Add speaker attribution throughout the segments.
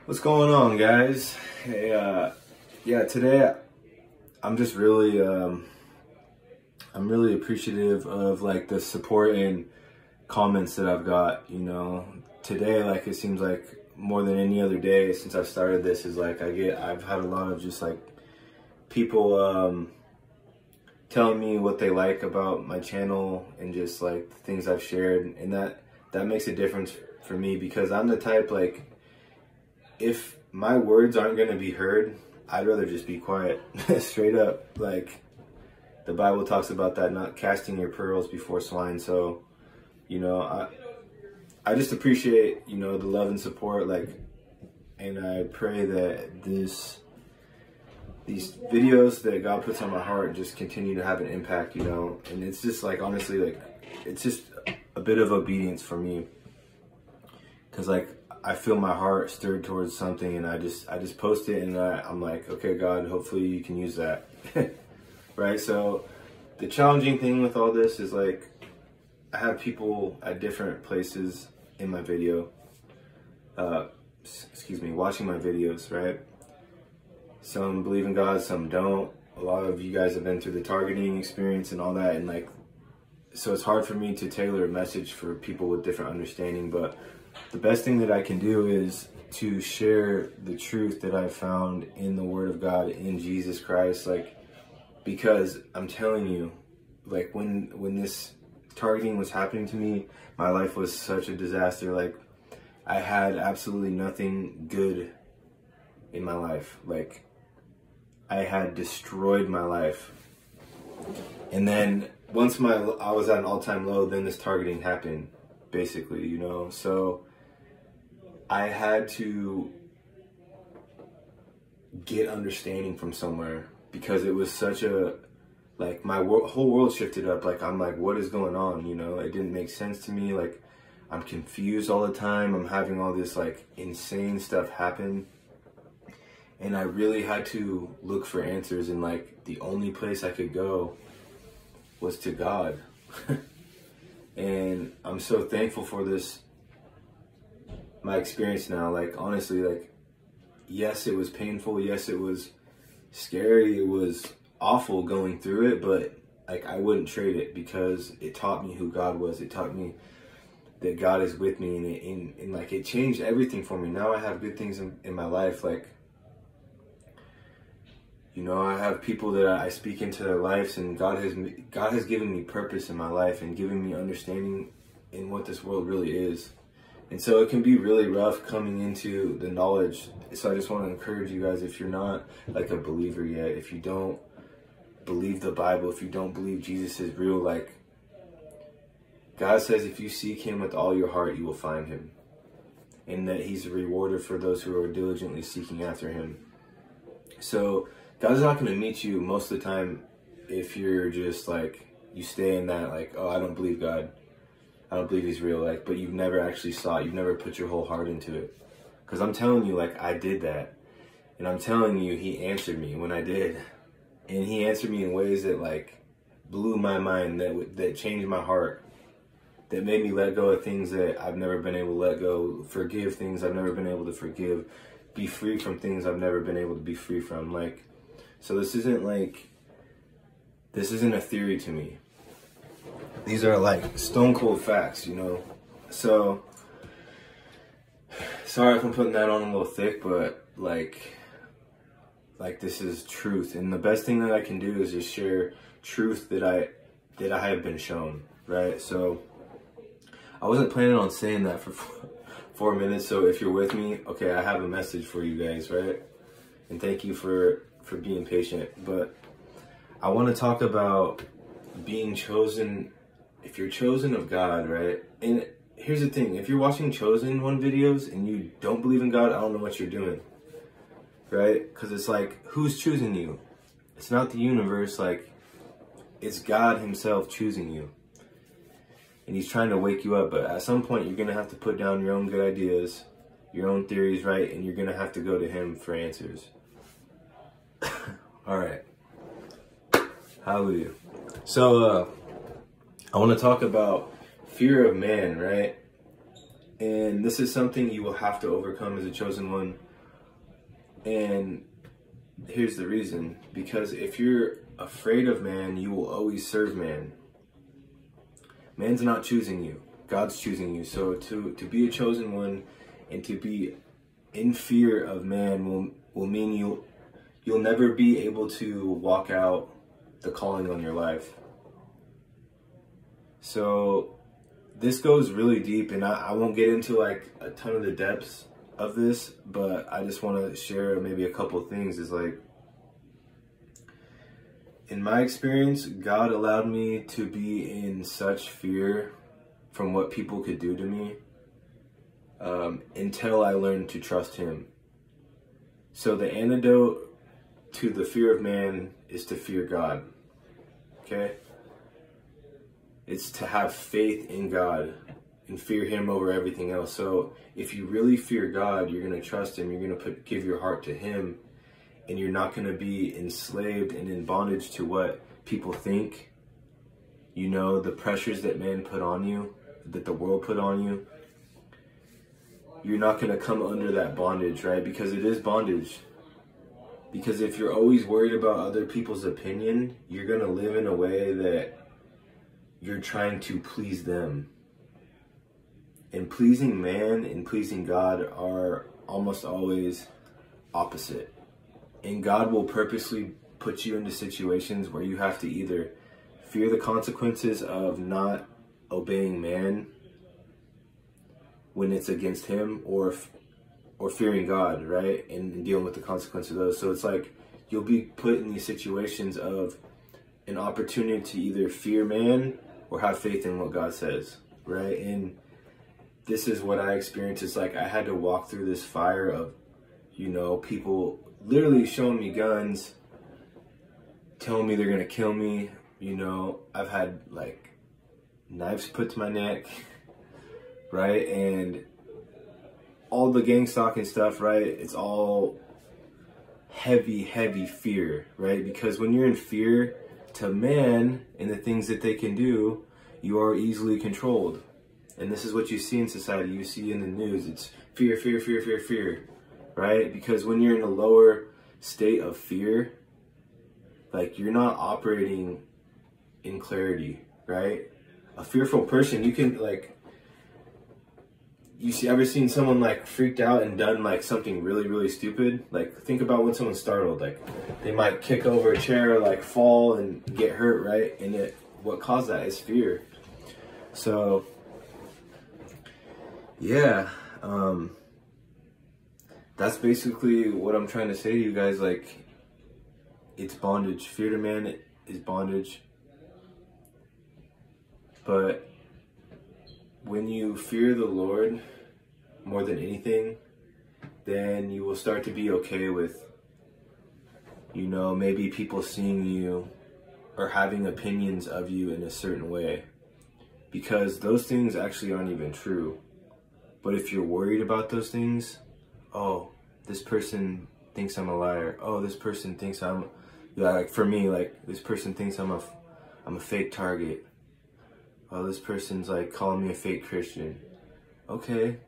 Speaker 1: What's going on, guys? Hey, yeah, today I'm just really, I'm really appreciative of like the support and comments that I've got. You know, today, like, it seems like more than any other day since I've started this is like I've had a lot of just like people telling me what they like about my channel and just like the things I've shared, and that makes a difference for me, because I'm the type, like, if my words aren't going to be heard, I'd rather just be quiet. Straight up. Like, the Bible talks about that, not casting your pearls before swine. So, you know, I just appreciate, you know, the love and support, like, and I pray that these videos that God puts on my heart just continue to have an impact, you know. And it's just like, honestly, like, it's just a bit of obedience for me, because like I feel my heart stirred towards something, and I just post it, and I'm like, okay, God, hopefully you can use that. Right? So the challenging thing with all this is, like, I have people at different places in my video, watching my videos, right? Some believe in God, some don't. A lot of you guys have been through the targeting experience and all that, and like, so it's hard for me to tailor a message for people with different understanding. But the best thing that I can do is to share the truth that I've found in the Word of God, in Jesus Christ. Like, because I'm telling you, like, when this targeting was happening to me, my life was such a disaster. Like, I had absolutely nothing good in my life. Like, I had destroyed my life. And then once I was at an all-time low, then this targeting happened, basically, you know. So I had to get understanding from somewhere, because it was such a, like, my whole world shifted up. Like, I'm like, what is going on, you know? It didn't make sense to me. Like, I'm confused all the time. I'm having all this, like, insane stuff happen. And I really had to look for answers, and like, the only place I could go was to God. And I'm so thankful for this, my experience now. Like, honestly, like, yes, it was painful. Yes, it was scary. It was awful going through it, but like, I wouldn't trade it, because it taught me who God was. It taught me that God is with me, and like, it changed everything for me. Now I have good things in my life. Like, you know, I have people that I speak into their lives, and God has given me purpose in my life and given me understanding in what this world really is. And so it can be really rough coming into the knowledge. So I just want to encourage you guys, if you're not like a believer yet, if you don't believe the Bible, if you don't believe Jesus is real, like, God says if you seek him with all your heart, you will find him. And that he's a rewarder for those who are diligently seeking after him. So God's not going to meet you most of the time if you're just like, you stay in that, like, oh, I don't believe God, I don't believe he's real, like, but you've never actually sought, you've never put your whole heart into it. Because I'm telling you, like, I did that, and I'm telling you, he answered me when I did, and he answered me in ways that, like, blew my mind, that changed my heart, that made me let go of things that I've never been able to let go, forgive things I've never been able to forgive, be free from things I've never been able to be free from. Like, so this isn't a theory to me. These are like stone cold facts, you know. So sorry if I'm putting that on a little thick, but like this is truth. And the best thing that I can do is just share truth that I have been shown, right? So I wasn't planning on saying that for 4 minutes. So if you're with me, okay, I have a message for you guys, right? And thank you for being patient. But I want to talk about being chosen. If you're chosen of God, right? And here's the thing, if you're watching Chosen One videos and you don't believe in God, I don't know what you're doing, right? Because it's like, who's choosing you? It's not the universe. Like, it's God himself choosing you, and he's trying to wake you up. But at some point, you're going to have to put down your own good ideas, your own theories, right? And you're going to have to go to him for answers. All right. Hallelujah. So I want to talk about fear of man, right? And this is something you will have to overcome as a chosen one. And here's the reason. Because if you're afraid of man, you will always serve man. Man's not choosing you. God's choosing you. So to be a chosen one and to be in fear of man will mean you'll never be able to walk out the calling on your life. So this goes really deep, and I won't get into like a ton of the depths of this, but I just want to share maybe a couple of things. Is like, in my experience, God allowed me to be in such fear from what people could do to me until I learned to trust him. So the antidote to the fear of man is to fear God. Okay? It's to have faith in God and fear him over everything else. So if you really fear God, you're going to trust him, you're going to give your heart to him, and you're not going to be enslaved and in bondage to what people think, you know, the pressures that man put on you, that the world put on you. You're not going to come under that bondage, right? Because it is bondage. Because if you're always worried about other people's opinion, you're going to live in a way that you're trying to please them. And pleasing man and pleasing God are almost always opposite. And God will purposely put you into situations where you have to either fear the consequences of not obeying man when it's against him, or fearing God, right? And dealing with the consequences of those. So it's like you'll be put in these situations of an opportunity to either fear man or have faith in what God says, right? And this is what I experienced. It's like I had to walk through this fire of, you know, people literally showing me guns, telling me they're gonna kill me. You know, I've had like knives put to my neck, right? And all the gang stalking stuff, right? It's all heavy, heavy fear, right? Because when you're in fear to man and the things that they can do, you are easily controlled. And this is what you see in society. You see in the news, it's fear, fear, fear, fear, fear, right? Because when you're in a lower state of fear, like you're not operating in clarity, right? A fearful person, you can like, ever seen someone like freaked out and done like something really, really stupid? Like think about when someone's startled, like they might kick over a chair, like fall and get hurt, right? And what caused that is fear. So yeah, that's basically what I'm trying to say to you guys. Like, it's bondage. Fear to man is bondage. But when you fear the Lord more than anything, then you will start to be okay with, you know, maybe people seeing you or having opinions of you in a certain way. Because those things actually aren't even true. But if you're worried about those things, oh, this person thinks I'm a liar. Oh, this person thinks I'm, like for me, like this person thinks I'm a fake target. Oh, this person's like calling me a fake Christian. Okay,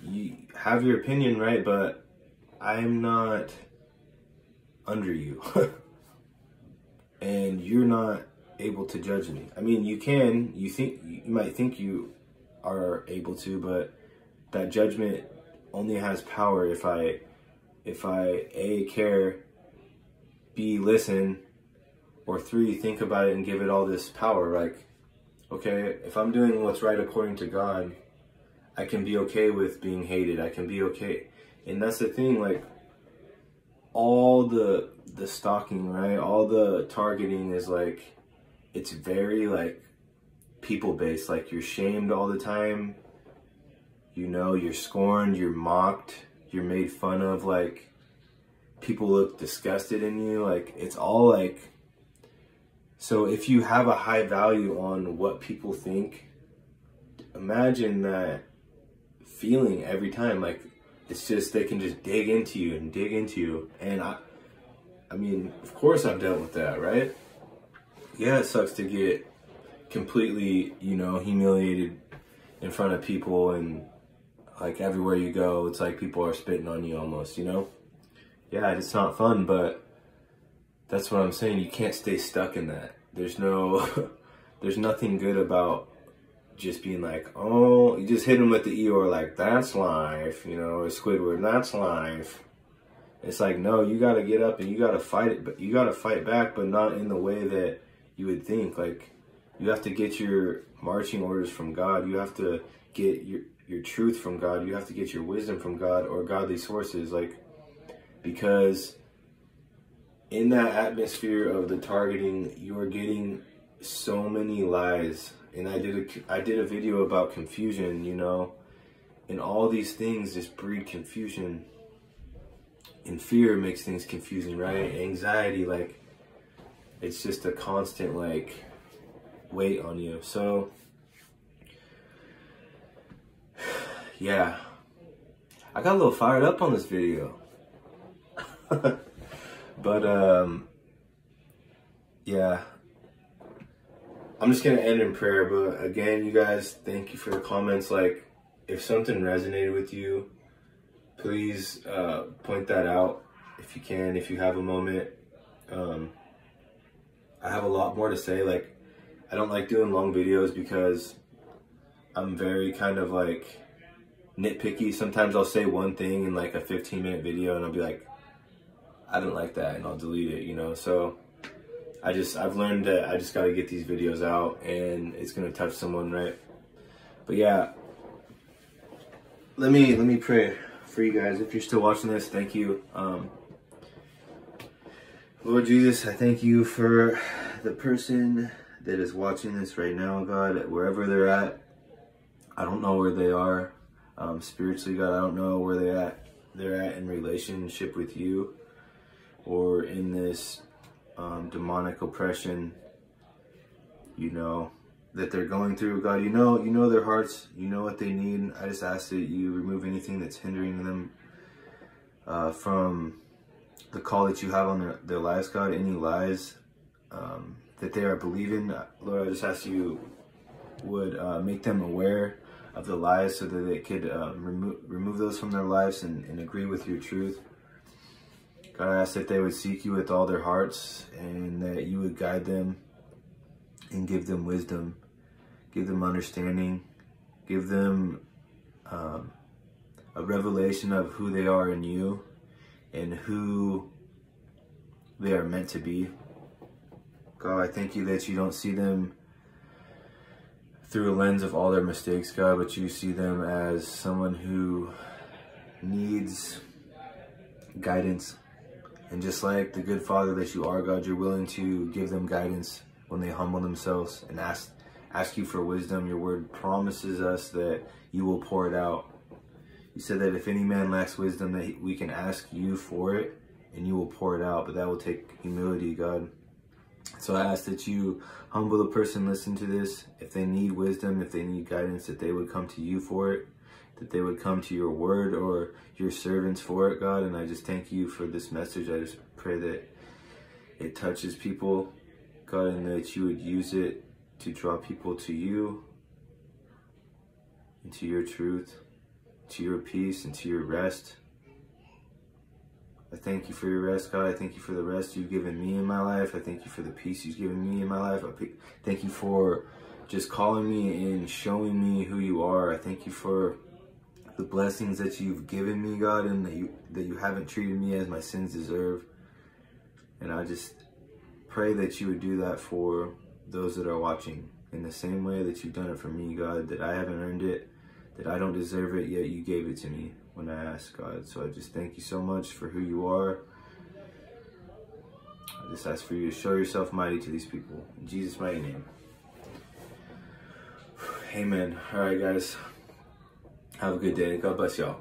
Speaker 1: you have your opinion, right? But I'm not under you. And you're not able to judge me. I mean, you can, you might think you are able to, but that judgment only has power if I A, care, B, listen, or 3, think about it and give it all this power. Like, okay, if I'm doing what's right according to God, I can be okay with being hated. I can be okay. And that's the thing, like, all the stalking, right? All the targeting is like, it's very like people-based. Like, you're shamed all the time. You know, you're scorned, you're mocked, you're made fun of. Like, people look disgusted in you. Like, it's all like, so if you have a high value on what people think, imagine that feeling every time. Like, it's just, they can just dig into you and dig into you. And I mean, of course I've dealt with that, right? Yeah, it sucks to get completely, you know, humiliated in front of people, and like everywhere you go, it's like people are spitting on you almost, you know? yeah, it's not fun, but that's what I'm saying. You can't stay stuck in that. There's nothing good about just being like, oh, you just hit him with the Eeyore, like, that's life, you know, or Squidward, that's life. It's like, no, you got to get up and you got to fight it, but you got to fight back, but not in the way that you would think. Like, you have to get your marching orders from God. You have to get your truth from God. You have to get your wisdom from God or godly sources. Like, because in that atmosphere of the targeting, you are getting so many lies. And I did a video about confusion, you know, and all these things just breed confusion. And fear makes things confusing, right? Anxiety, like, it's just a constant, like, weight on you. So, yeah, I got a little fired up on this video. But, yeah, I'm just going to end in prayer. But again, you guys, thank you for the comments. Like, if something resonated with you, please point that out if you can, if you have a moment. I have a lot more to say. Like, I don't like doing long videos because I'm very kind of like nitpicky. Sometimes I'll say one thing in like a 15-minute video and I'll be like, I don't like that, and I'll delete it, you know. So I've learned that I just got to get these videos out and it's going to touch someone, right? But yeah, let me pray for you guys. If you're still watching this, thank you. Lord Jesus, I thank you for the person that is watching this right now, God, wherever they're at. I don't know where they are spiritually, God. I don't know where they're at in relationship with you, or in this demonic oppression, you know, that they're going through. God, you know their hearts, you know what they need. I just ask that you remove anything that's hindering them from the call that you have on their lives, God. Any lies that they are believing, Lord, I just ask you would make them aware of the lies so that they could remove those from their lives and agree with your truth. God, I ask that they would seek you with all their hearts, and that you would guide them and give them wisdom, give them understanding, give them a revelation of who they are in you and who they are meant to be. God, I thank you that you don't see them through a lens of all their mistakes, God, but you see them as someone who needs guidance. And just like the good father that you are, God, you're willing to give them guidance when they humble themselves and ask you for wisdom. Your word promises us that you will pour it out. You said that if any man lacks wisdom, that we can ask you for it and you will pour it out, but that will take humility, God. So I ask that you humble the person listening to this. If they need wisdom, if they need guidance, that they would come to you for it, that they would come to your word or your servants for it, God. And I just thank you for this message. I just pray that it touches people, God, and that you would use it to draw people to you, into your truth, to your peace, and to your rest. I thank you for your rest, God. I thank you for the rest you've given me in my life. I thank you for the peace you've given me in my life. I thank you for just calling me and showing me who you are. I thank you for the blessings that you've given me, God, and that you haven't treated me as my sins deserve. And I just pray that you would do that for those that are watching in the same way that you've done it for me, God, that I haven't earned it, that I don't deserve it, yet you gave it to me when I asked, God. So I just thank you so much for who you are. I just ask for you to show yourself mighty to these people. In Jesus' mighty name. Amen. All right, guys. Have a good day. God bless y'all.